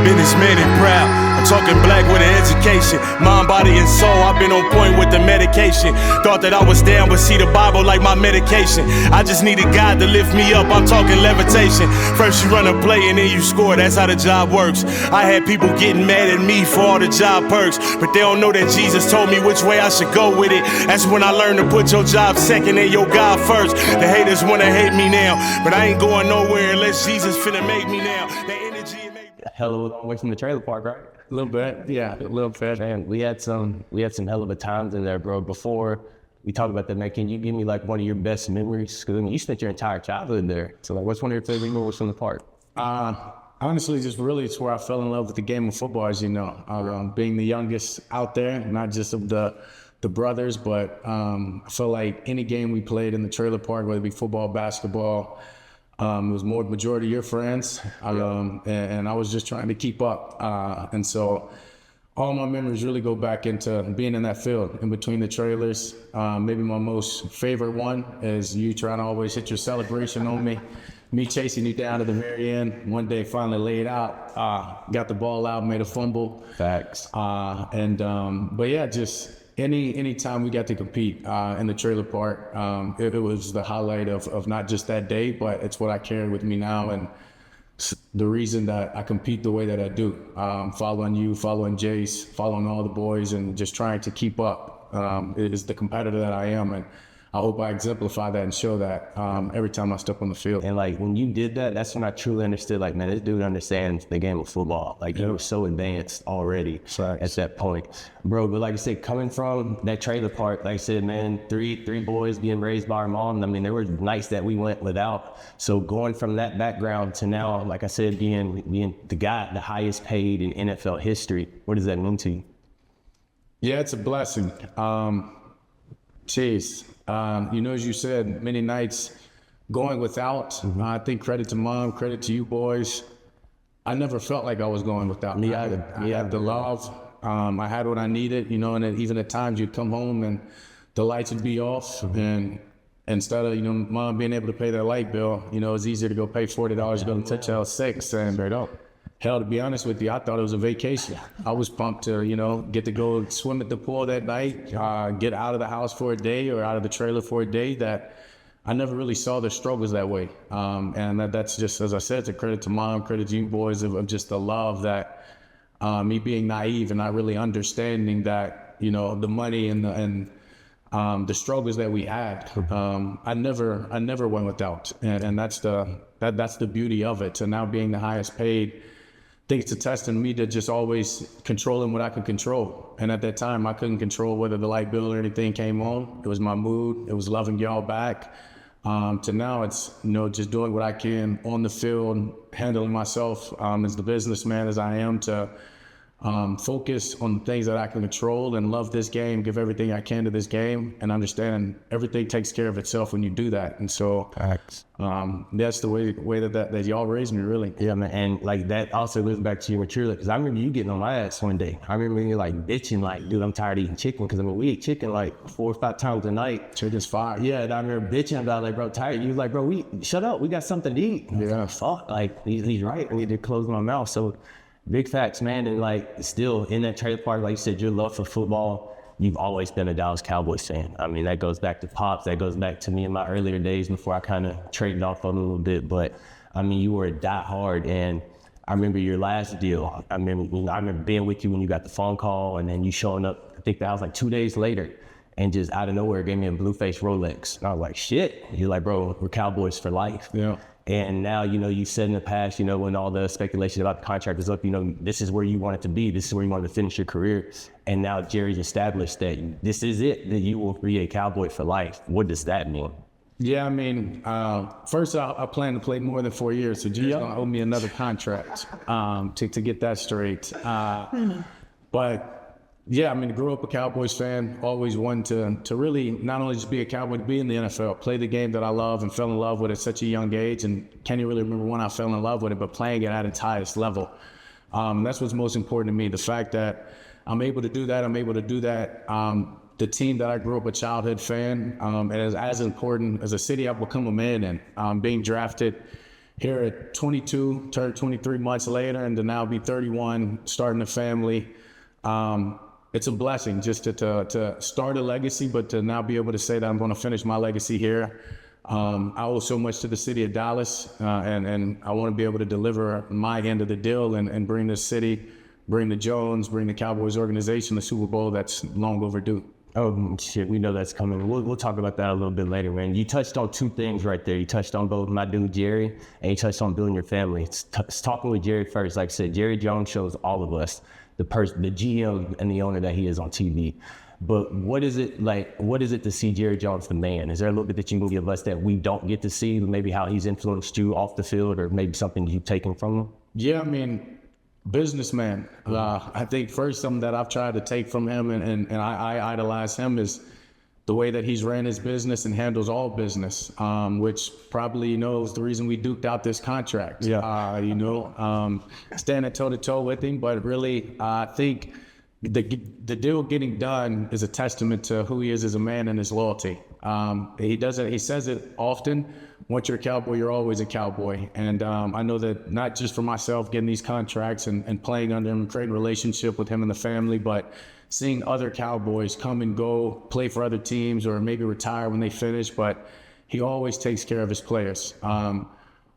businessman and proud. I'm talking black with an education, mind, body, and soul. I've been on point with the medication. Thought that I was down, but see the Bible like my medication. I just needed God to lift me up. I'm talking levitation. First you run a play and then you score. That's how the job works. I had people getting mad at me for all the job perks, but they don't know that Jesus told me which way I should go with it. That's when I learned to put your job second and your God first. The haters wanna hate me now, but I ain't going nowhere unless Jesus finna make me now. That energy it make me. Hell of a long way from the trailer park, right? A little bit, yeah, a little bit. Man, we had some hell of a times in there, bro. Before we talk about that, man, can you give me like one of your best memories? Because I mean, you spent your entire childhood there. So like, what's one of your favorite memories from the park? Honestly, just really, it's where I fell in love with the game of football, as you know. Being the youngest out there, not just of the brothers, but I felt like any game we played in the trailer park, whether it be football, basketball, it was more majority of your friends, and I was just trying to keep up. And so all my memories really go back into being in that field, in between the trailers. Maybe my most favorite one is you trying to always hit your celebration on me chasing you down to the very end. One day finally laid out, got the ball out, made a fumble. Facts. But yeah, just any time we got to compete in the trailer park, it was the highlight of not just that day, but it's what I carry with me now, and the reason that I compete the way that I do. Following you, following Jace, following all the boys, and just trying to keep up is the competitor that I am, and I hope I exemplify that and show that every time I step on the field. And like when you did that, that's when I truly understood, like, man, this dude understands the game of football. Like, you were so advanced already at that point. Bro, but like I said, coming from that trailer park, like I said, man, three boys being raised by our mom. I mean, there were nights that we went without. So going from that background to now, like I said, being the guy, the highest paid in NFL history, what does that mean to you? Yeah, it's a blessing. As you said, many nights going without. I think credit to mom, credit to you boys. I never felt like I was going without. Me either. I had the love. I had what I needed, and then even at times you'd come home and the lights would be off, and instead of, mom being able to pay that light bill, it's easier to go pay $40 to go to touch L6. And straight up. Hell, to be honest with you, I thought it was a vacation. I was pumped to, get to go swim at the pool that night, get out of the house for a day or out of the trailer for a day. That I never really saw the struggles that way. And that's just, as I said, it's a credit to mom, credit to you boys of just the love that me being naive and not really understanding that, the money and the struggles that we had. I never went without. And that's the beauty of it. So now being the highest paid, I think it's a testament to me to just always controlling what I could control. And at that time, I couldn't control whether the light bill or anything came on. It was my mood. It was loving y'all back. To now, it's, just doing what I can on the field, handling myself as the businessman as I am, to focus on the things that I can control and love this game, give everything I can to this game, and understand everything takes care of itself when you do that. And so that's the way that y'all raised me, really. Yeah, man. And like that also goes back to your maturity, because I remember you getting on my ass one day. I remember you like bitching, like, dude, I'm tired of eating chicken, because we eat chicken like 4 or 5 times a night. Chicken's fire. Yeah, and I remember bitching about, like, bro, tired. You was like, bro, shut up, we got something to eat. Yeah. Fuck, like he's right. I need to close my mouth. So big facts, man. And like still in that trailer park, like you said, your love for football, you've always been a Dallas Cowboys fan. I mean, that goes back to Pops, that goes back to me in my earlier days before I kind of traded off on a little bit. But I mean, you were a diehard. And I remember your last deal. I remember being with you when you got the phone call, and then you showing up, I think that was like 2 days later, and just out of nowhere gave me a Blueface Rolex. And I was like, shit. You're like, bro, we're Cowboys for life. Yeah. And now, you said in the past, when all the speculation about the contract was up, this is where you want it to be. This is where you want to finish your career. And now Jerry's established that this is it, that you will be a Cowboy for life. What does that mean? Yeah, I mean, first I plan to play more than 4 years, so Jerry's gonna owe me another contract to get that straight. But yeah, I mean, grew up a Cowboys fan, always wanted to really not only just be a Cowboy, to be in the NFL, play the game that I love and fell in love with at such a young age. And can't even really remember when I fell in love with it, but playing it at its highest level. That's what's most important to me. The fact that I'm able to do that, the team that I grew up a childhood fan, and as important as a city I've become a man in, being drafted here at 22, turned 23 months later, and to now be 31, starting a family. It's a blessing just to start a legacy, but to now be able to say that I'm going to finish my legacy here. I owe so much to the city of Dallas, and I want to be able to deliver my end of the deal and bring this city, bring the Jones, bring the Cowboys organization the Super Bowl that's long overdue. Oh, shit, we know that's coming. We'll talk about that a little bit later, man. You touched on two things right there. You touched on both my dude, Jerry, and you touched on building your family. It's talking with Jerry first. Like I said, Jerry Jones shows all of us the GM and the owner that he is on TV. But what is it to see Jerry Jones the man? Is there a little bit that you can give us that we don't get to see? Maybe how he's influenced you off the field, or maybe something you've taken from him? Yeah, I mean, businessman. I think first something that I've tried to take from him and I idolize him is the way that he's ran his business and handles all business, which probably, is the reason we duked out this contract. Yeah. Standing toe to toe with him, but really, I think the deal getting done is a testament to who he is as a man and his loyalty. He says it often. Once you're a Cowboy, you're always a Cowboy. And I know that not just for myself getting these contracts and playing under him, creating a relationship with him and the family, but seeing other Cowboys come and go, play for other teams, or maybe retire when they finish. But he always takes care of his players.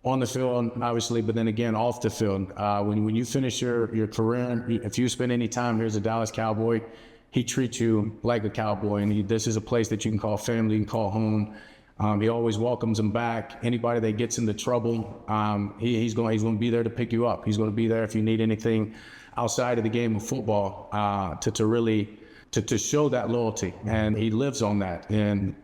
On the field, obviously, but then again, off the field. When you finish your career, if you spend any time here as a Dallas Cowboy, he treats you like a Cowboy. And this is a place that you can call family, you can call home. He always welcomes them back. Anybody that gets into trouble, he's going to be there to pick you up. He's going to be there if you need anything outside of the game of football, to really show that loyalty. And he lives on that. And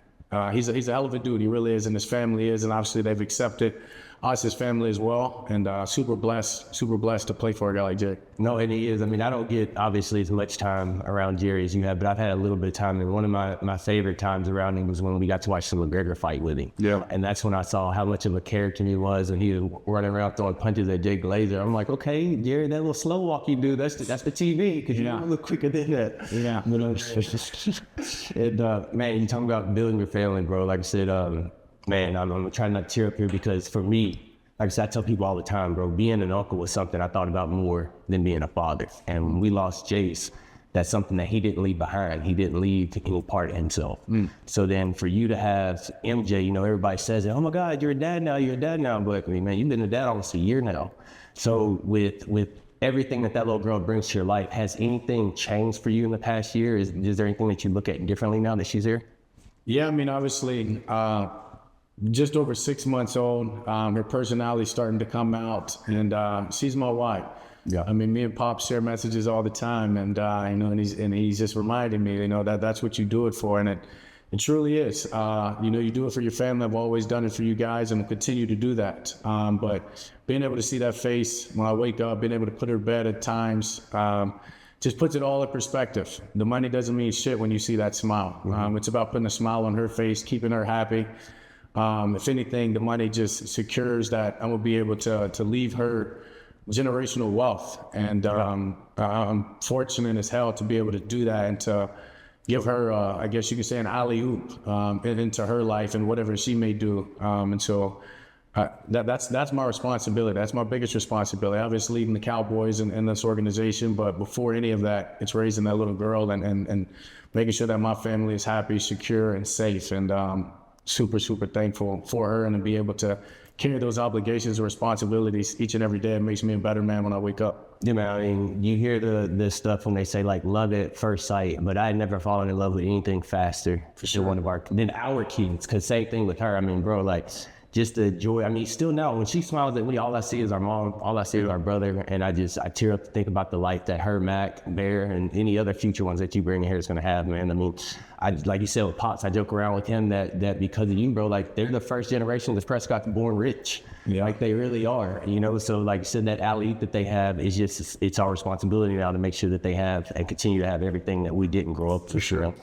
he's a hell of a dude. He really is, and his family is. And obviously they've accepted us, his family as well, and super blessed to play for a guy like Jerry. No, and he is. I mean, I don't get obviously as much time around Jerry as you have, but I've had a little bit of time, and one of my favorite times around him was when we got to watch the McGregor fight with him. Yeah. And that's when I saw how much of a character he was, and he was running around throwing punches at Jake Glazer. I'm like, okay, Jerry, that little slow walk you do, that's the TV, because you're a little quicker than that. Yeah. Man, you talking about building your family, bro. Like I said, man, I'm trying not to tear up here because for me, like I said, I tell people all the time, bro, being an uncle was something I thought about more than being a father. And when we lost Jace, that's something that he didn't leave behind. He didn't leave any part of himself. So then for you to have MJ, everybody says, oh my God, you're a dad now. But I mean, man, you've been a dad almost a year now. So with everything that little girl brings to your life, has anything changed for you in the past year? Is there anything that you look at differently now that she's here? Yeah, I mean, obviously, just over 6 months old, her personality's starting to come out, and she's my wife. Yeah. I mean, me and Pop share messages all the time, and and he's just reminding me, that's what you do it for, and it truly is. You do it for your family. I've always done it for you guys, and will continue to do that. But being able to see that face when I wake up, being able to put her to bed at times, just puts it all in perspective. The money doesn't mean shit when you see that smile. It's about putting a smile on her face, keeping her happy. If anything, the money just secures that I'm gonna be able to leave her generational wealth. And I'm fortunate as hell to be able to do that and to give her, I guess you could say, an alley-oop into her life and whatever she may do. And so that's my responsibility. That's my biggest responsibility. Obviously, leading the Cowboys in this organization, but before any of that, it's raising that little girl and making sure that my family is happy, secure, and safe. And super thankful for her, and to be able to carry those obligations and responsibilities each and every day. It makes me a better man when I wake up. Yeah, man, I mean, you hear the stuff when they say like love at first sight, but I had never fallen in love with anything faster for sure. Than our kids, because same thing with her. I mean, bro, like just the joy. I mean, still now when she smiles at me, all I see is our mom, all I see is our brother, and I tear up to think about the life that her, Mac, Bear, and any other future ones that you bring in here is gonna have, man. I mean, like you said with Pops, I joke around with him that because of you, bro, like they're the first generation of Prescott born rich. Yeah. Like they really are, so like you said, that alley that they have is it's our responsibility now to make sure that they have and continue to have everything that we didn't grow up for sure.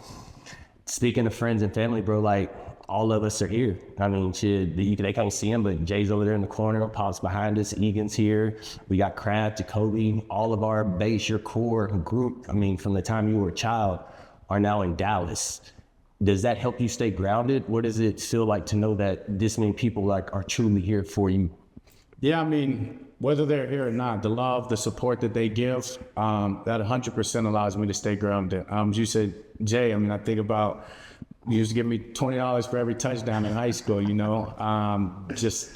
Speaking of friends and family, bro, like all of us are here. I mean, they can't see him, but Jay's over there in the corner, Pop's behind us, Egan's here. We got Kraft, Jacoby, all of our base, your core group, I mean, from the time you were a child, are now in Dallas. Does that help you stay grounded? What does it feel like to know that this many people are truly here for you? Yeah, I mean, whether they're here or not, the love, the support that they give, that 100% allows me to stay grounded. As you said, Jay, I mean, I think about, you used to give me $20 for every touchdown in high school, you know, just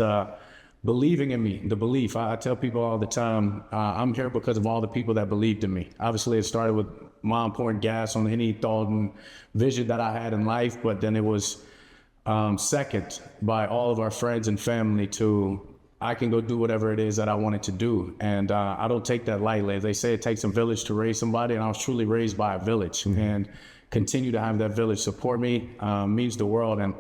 believing in me, the belief. I tell people all the time, I'm here because of all the people that believed in me. Obviously, it started with mom pouring gas on any thought and vision that I had in life, but then it was second by all of our friends and family to, I can go do whatever it is that I wanted to do. And I don't take that lightly. They say it takes a village to raise somebody, and I was truly raised by a village. And continue to have that village support me means the world. And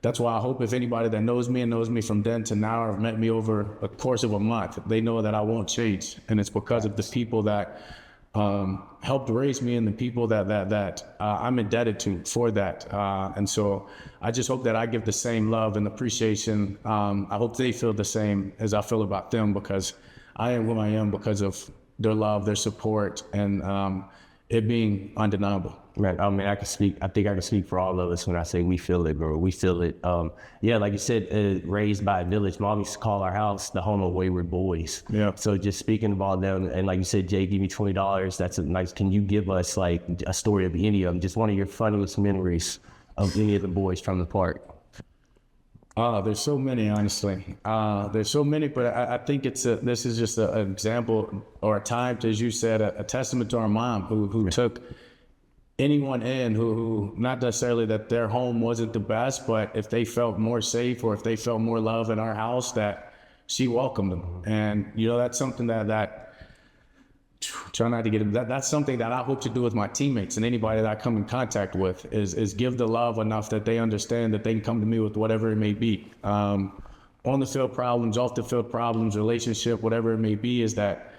that's why I hope if anybody that knows me and knows me from then to now, or have met me over a course of a month, they know that I won't change. And it's because of the people that helped raise me and the people that I'm indebted to for that. And so I just hope that I give the same love and appreciation. I hope they feel the same as I feel about them, because I am who I am because of their love, their support, and it being undeniable. Right. I mean, I think I can speak for all of us when I say we feel it, bro. We feel it. Yeah, like you said, raised by a village. Mom used to call our house the home of wayward boys. Yeah. So just speaking of all them, and like you said, Jay, give me $20. That's a nice. Can you give us like a story of any of them? Just one of your funniest memories of any of the boys from the park. There's so many, honestly. There's so many, but I think this is just an example or a time, to, as you said, a testament to our mom who took anyone in who not necessarily that their home wasn't the best, but if they felt more safe or if they felt more love in our house, that she welcomed them. And, you know, that's something that try not to get that's something that I hope to do with my teammates and anybody that I come in contact with is give the love enough that they understand that they can come to me with whatever it may be. On the field problems, off the field problems, relationship, whatever it may be, is that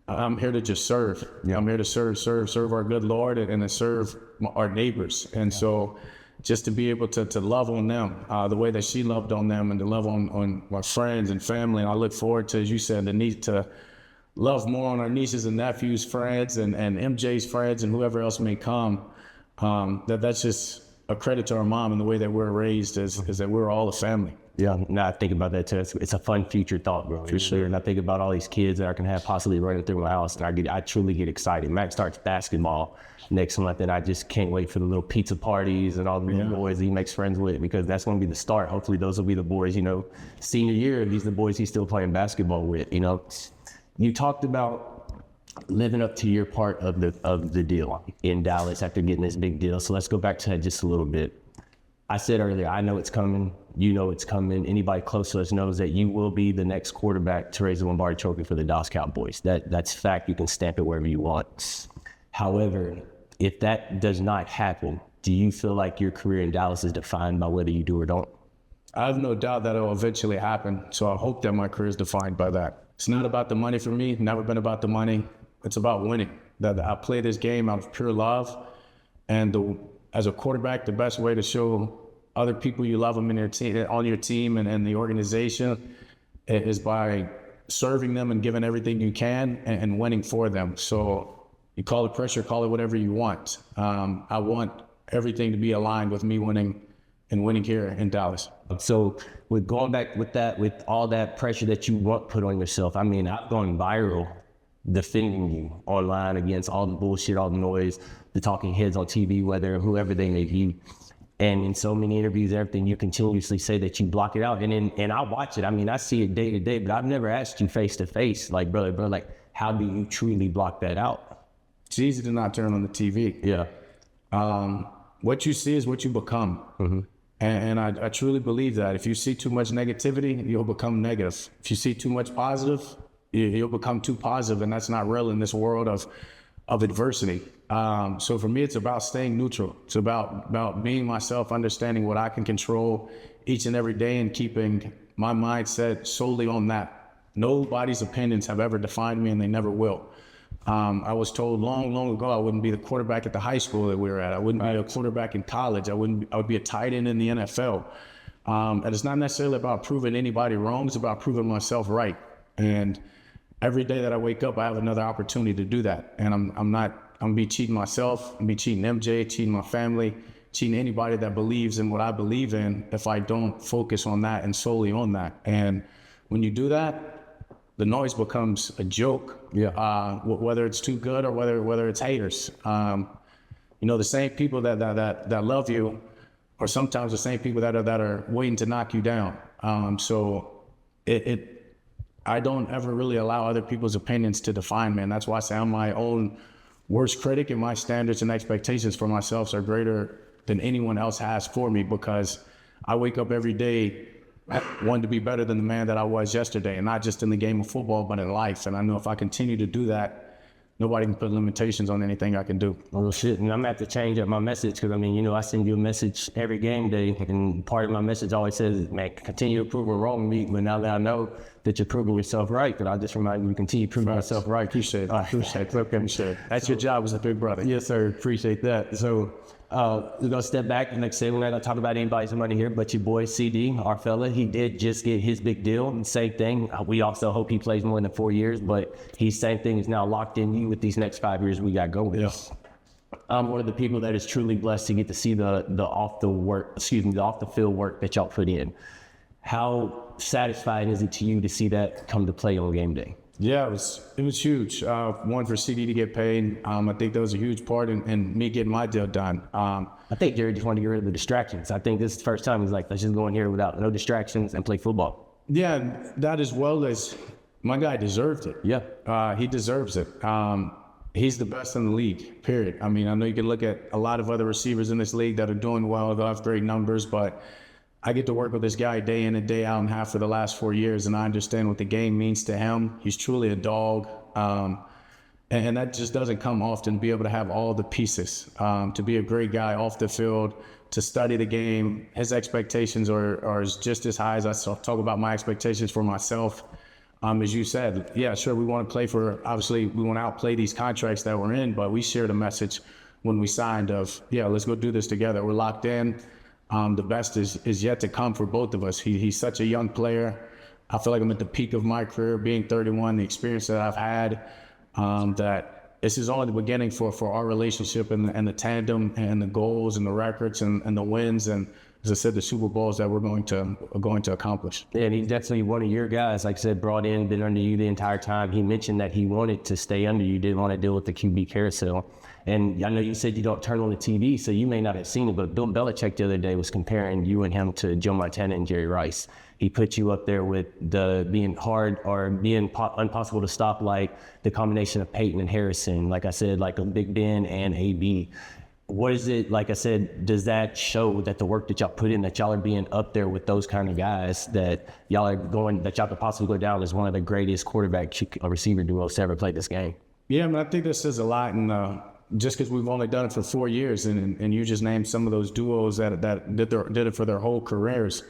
I'm here to just serve. Yeah. I'm here to serve our good Lord and to serve our neighbors. And so just to be able to love on them the way that she loved on them, and to love on my friends and family. And I look forward to, as you said, the need to love more on our nieces and nephews' friends and MJ's friends and whoever else may come. That's just a credit to our mom and the way that we're raised is that we're all a family. Yeah, now I think about that too. It's a fun future thought, bro. For sure. And I think about all these kids that I can have possibly running through my house, and I truly get excited. Max starts basketball next month, and I just can't wait for the little pizza parties and all the little boys he makes friends with, because that's going to be the start. Hopefully those will be the boys, you know, senior year, these are the boys he's still playing basketball with, you know. You talked about living up to your part of the deal in Dallas after getting this big deal. So let's go back to that just a little bit. I said earlier, I know it's coming. You know it's coming. Anybody close to us knows that you will be the next quarterback to raise the Lombardi Trophy for the Dallas Cowboys. That's fact. You can stamp it wherever you want. However, if that does not happen, do you feel like your career in Dallas is defined by whether you do or don't? I have no doubt that it will eventually happen. So I hope that my career is defined by that. It's not about the money for me. Never been about the money. It's about winning. That I play this game out of pure love. And as a quarterback, the best way to show other people you love them in on your team and the organization is by serving them and giving everything you can and winning for them. So you call it pressure, call it whatever you want. I want everything to be aligned with me winning and winning here in Dallas. So with going back with that, with all that pressure that you want put on yourself, I mean, I've gone viral defending you online against all the bullshit, all the noise, the talking heads on TV, whoever they may be. And in so many interviews, everything, you continuously say that you block it out. And I watch it. I mean, I see it day to day, but I've never asked you face to face, like, brother, like, how do you truly block that out? It's easy to not turn on the TV. Yeah. What you see is what you become. Mm-hmm. And I truly believe that if you see too much negativity, you'll become negative. If you see too much positive, you'll become too positive, and that's not real in this world of adversity. So for me, it's about staying neutral. It's about being myself, understanding what I can control each and every day, and keeping my mindset solely on that. Nobody's opinions have ever defined me, and they never will. I was told long ago I wouldn't be the quarterback at the high school that we were at. I wouldn't be a quarterback in college. I would be a tight end in the NFL. And it's not necessarily about proving anybody wrong. It's about proving myself right. And every day that I wake up, I have another opportunity to do that. And I'm gonna be cheating myself. I'm gonna be cheating MJ, cheating my family, cheating anybody that believes in what I believe in if I don't focus on that and solely on that. And when you do that, the noise becomes a joke. Yeah. Whether it's too good or whether it's haters. The same people that love you are sometimes the same people that are waiting to knock you down. So I don't ever really allow other people's opinions to define me. And that's why I say I'm my own worst critic, and my standards and expectations for myself are greater than anyone else has for me, because I wake up every day wanting to be better than the man that I was yesterday, and not just in the game of football, but in life. And I know if I continue to do that, nobody can put limitations on anything I can do. Well, shit, and I'm gonna have to change up my message, because I send you a message every game day, and part of my message always says, man, continue to prove wrong me. But now that I know that you're proving yourself right, that I just remind you to continue proving yourself right. Appreciate it. Appreciate it. Okay, that's your job as a big brother. Yes, sir. Appreciate that. So we're gonna step back, and like I said, we're not gonna talk about anybody's money here, but your boy CD, our fella, he did just get his big deal. And same thing. We also hope he plays more than 4 years, but he's same thing is now locked in you with these next 5 years we got going. Yeah. I'm one of the people that is truly blessed to get to see the off the field work that y'all put in. How satisfying is it to you to see that come to play on game day? Yeah, it was huge. One, for CD to get paid. I think that was a huge part in me getting my deal done. I think Jerry just wanted to get rid of the distractions. I think this is the first time he's like, let's just go in here without no distractions and play football. Yeah, that as well as my guy deserved it. Yeah. He deserves it. He's the best in the league, period. I mean, I know you can look at a lot of other receivers in this league that are doing well, they'll have great numbers, but I get to work with this guy day in and day out and have for the last 4 years, and I understand what the game means to him. He's truly a dog. And that just doesn't come often, to be able to have all the pieces, to be a great guy off the field, to study the game. His expectations are just as high as I talk about my expectations for myself. As you said, yeah, sure, we want to play obviously we want to outplay these contracts that we're in, but we shared a message when we signed of, yeah, let's go do this together. We're locked in. The best is yet to come for both of us. He's such a young player. I feel like I'm at the peak of my career, being 31, the experience that I've had, that this is only the beginning for our relationship and the tandem and the goals and the records and the wins and, as I said, the Super Bowls that we're going to accomplish. Yeah, and he's definitely one of your guys, like I said, brought in, been under you the entire time. He mentioned that he wanted to stay under you, didn't want to deal with the QB carousel. And I know you said you don't turn on the TV, so you may not have seen it, but Bill Belichick the other day was comparing you and him to Joe Montana and Jerry Rice. He put you up there with the being hard or being impossible to stop, like the combination of Peyton and Harrison, like I said, like a Big Ben and AB. What is it, like I said, does that show that the work that y'all put in, that y'all are being up there with those kind of guys, that y'all could possibly go down as one of the greatest quarterback receiver duos to ever play this game? Yeah, I mean, I think this says a lot, and just because we've only done it for 4 years, and you just named some of those duos that did it for their whole careers.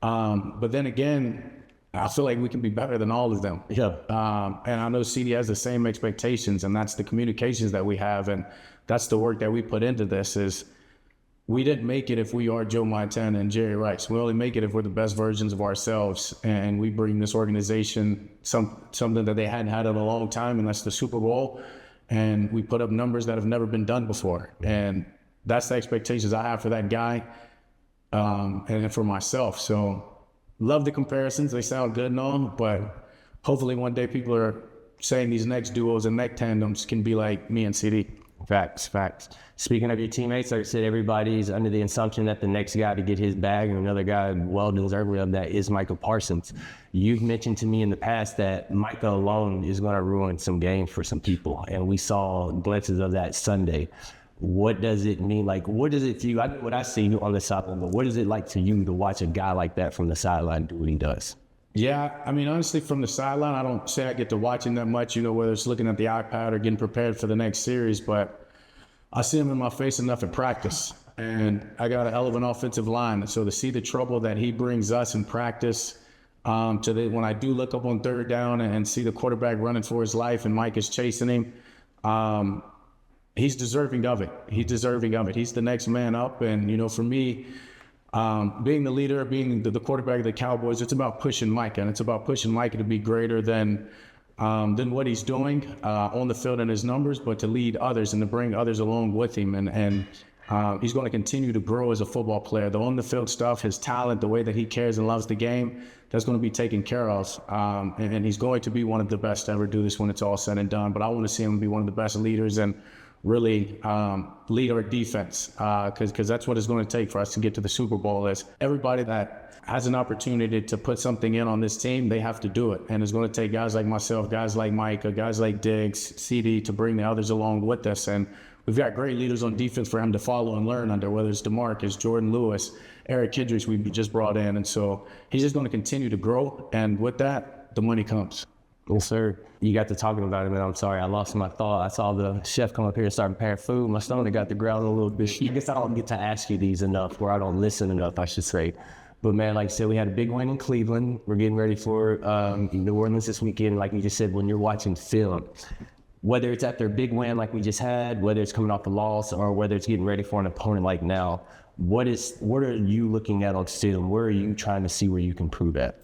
But then again, I feel like we can be better than all of them. Yeah. And I know CD has the same expectations, and that's the communications that we have, and that's the work that we put into this. Is we didn't make it if we are Joe Montana and Jerry Rice. We only make it if we're the best versions of ourselves, and we bring this organization something that they hadn't had in a long time, and that's the Super Bowl. And we put up numbers that have never been done before, and that's the expectations I have for that guy, and for myself. So love the comparisons. They sound good and all, but hopefully one day people are saying these next duos and next tandems can be like me and CD. Facts. Speaking of your teammates, like I said, everybody's under the assumption that the next guy to get his bag, and another guy well deserving of that, is Micah Parsons. You've mentioned to me in the past that Micah alone is going to ruin some games for some people, and we saw glimpses of that Sunday. What does it mean? Like, what is it to you? I know what I see on the sideline, but what is it like to you to watch a guy like that from the sideline do what he does? Yeah, I mean, honestly, from the sideline, I don't say I get to watching that much, whether it's looking at the iPad or getting prepared for the next series, but I see him in my face enough at practice, and I got a hell of an offensive line. So to see the trouble that he brings us in practice, when I do look up on third down and see the quarterback running for his life and Mike is chasing him, he's deserving of it. He's the next man up, and, for me, being the leader, being the quarterback of the Cowboys, it's about pushing Micah, and it's about pushing Micah to be greater than what he's doing on the field and his numbers, but to lead others and to bring others along with him. And He's going to continue to grow as a football player. The on-the-field stuff, his talent, the way that he cares and loves the game, that's going to be taken care of. And he's going to be one of the best to ever do this when it's all said and done. But I want to see him be one of the best leaders and really lead our defense, because that's what it's going to take for us to get to the Super Bowl. Is everybody that has an opportunity to put something in on this team, they have to do it. And it's going to take guys like myself, guys like Micah, guys like Diggs, CD to bring the others along with us. And we've got great leaders on defense for him to follow and learn under, whether it's DeMarcus, Jordan Lewis, Eric Kidrich we just brought in. And so he's just going to continue to grow. And with that, the money comes. Yes, sir. You got to talking about it, man. I'm sorry, I lost my thought. I saw the chef come up here and start preparing food. My stomach got to growl a little bit. I guess I don't get to ask you these enough, or I don't listen enough, I should say. But man, like I said, we had a big win in Cleveland. We're getting ready for New Orleans this weekend. Like you just said, when you're watching film, whether it's after a big win like we just had, whether it's coming off a loss, or whether it's getting ready for an opponent like now, what are you looking at on film? Where are you trying to see where you can improve at?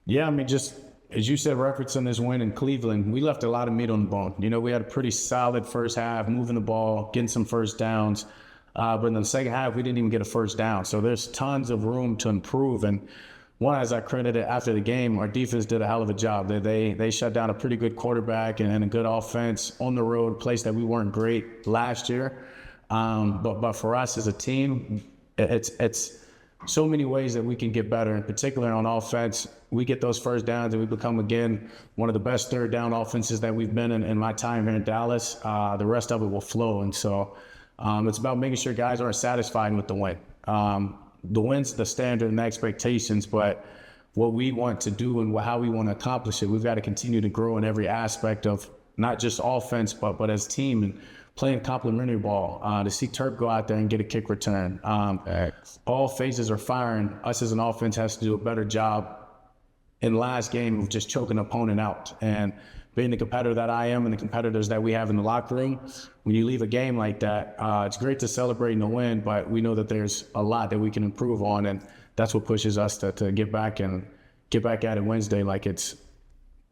Yeah, I mean, just as you said, referencing this win in Cleveland, we left a lot of meat on the bone. You know, we had a pretty solid first half, moving the ball, getting some first downs. But in the second half, we didn't even get a first down. So there's tons of room to improve. And one, as I credited after the game, our defense did a hell of a job. They shut down a pretty good quarterback and a good offense on the road, place that we weren't great last year. But for us as a team, it's so many ways that we can get better. In particular on offense, we get those first downs and we become, again, one of the best third down offenses that we've been in my time here in Dallas. The rest of it will flow. And so it's about making sure guys aren't satisfied with the win. The win's the standard and the expectations, but what we want to do and how we want to accomplish it, we've got to continue to grow in every aspect of not just offense, but as a team, and playing complementary ball, to see Turp go out there and get a kick return. All phases are firing. Us as an offense has to do a better job in the last game of just choking an opponent out. And being the competitor that I am and the competitors that we have in the locker room, when you leave a game like that, it's great to celebrate and to win, but we know that there's a lot that we can improve on, and that's what pushes us to get back at it Wednesday like it's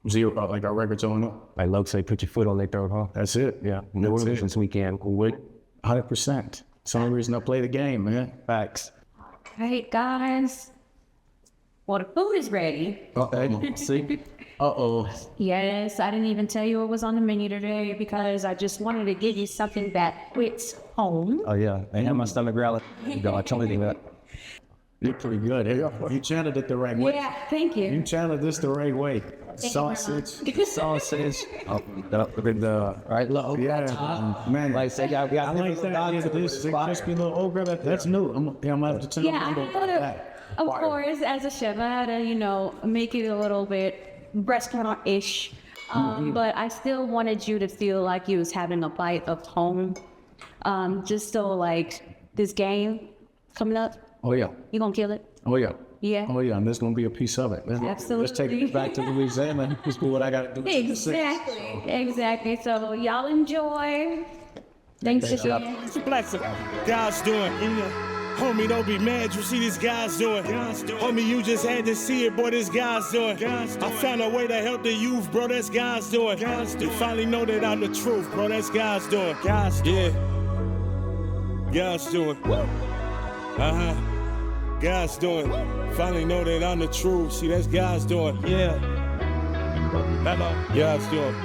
zero, like our record's on up. Like Loke say, put your foot on their throat, huh? That's it. Yeah. New Orleans this weekend. We'll 100%. It's the only reason I play the game, man. Facts. All right, guys. Well, the food is ready. See? Uh-oh. Yes, I didn't even tell you what was on the menu today because I just wanted to give you something that fits home. Oh, yeah. I have my stomach growling. I told you that. You're pretty good. You channeled it the right way. Yeah, thank you. You channeled this the right way. Sausage. Sausage. Right, look. Yeah, man. Like, say, I like that. Yeah, this crispy little okra. That's new. I'm gonna have to turn Of course, as a chef, I had to, make it a little bit restaurant-ish. But I still wanted you to feel like you was having a bite of home. Just so, like, this game coming up. Oh, yeah. You gonna kill it? Oh, yeah. Yeah. Oh, yeah. And there's going to be a piece of it. Absolutely. Let's take it back to Louisiana. Let's do what I got to do. Exactly. So, y'all enjoy. Thanks again. It's a blessing. God's doing. Homie, don't be mad. You see this guy's doing. Homie, you just had to see it, boy. This guy's doing. I found a way to help the youth, bro. That's God's doing. They finally know that I'm the truth, bro. That's God's doing. God's doing. God's doing. Finally know that I'm the truth. See, that's God's doing. Yeah. God's doing.